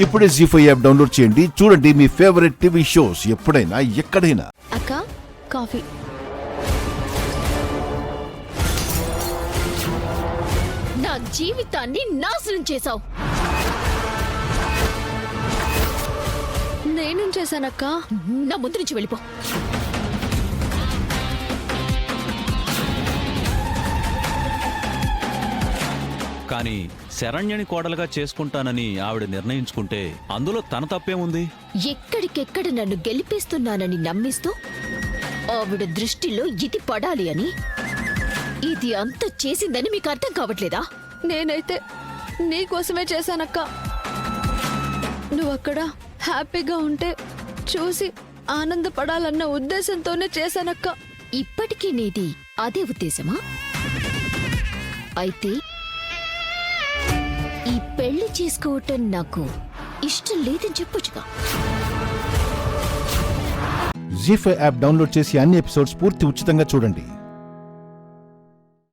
ఇప్పుడే జీ5 app download చేయండి. చూడండి మీ ఫేవరెట్ టీవీ షోస్ ఎప్పుడైనా ఎక్కడైనా. అక్క కాఫీ. నా జీవితాన్ని నాశనం చేశావు. నేనేం చేశానక్క? నా ముందు నుంచి వెళ్ళిపో. కానీ శరణ్యని కోడలుగా చేసుకుంటానని ఆవిడ నిర్ణయించుకుంటే అందులో తన తప్పేముంది? ఎక్కడికెక్కడ నన్ను గెలిపిస్తున్నానని నమ్మిస్తూ ఆవిడ దృష్టిలో ఇది పడాలి అని. ఇది అంత చేసిందని మీకు అర్థం కావట్లేదా? నేనైతే నీకోసమే చేశానక్క. నువ్వక్కడ హ్యాపీగా ఉంటే చూసి ఆనందపడాలన్న ఉద్దేశంతోనే చేశానక్క. ఇప్పటికీ నీది అదే ఉద్దేశమా? అయితే ఈ పెళ్లి చేసుకోవటం నాకు ఇష్టం లేదని చెప్పొచ్చుగా. జీ5 యాప్ డౌన్లోడ్ చేసి అన్ని ఎపిసోడ్స్ పూర్తి ఉచితంగా చూడండి.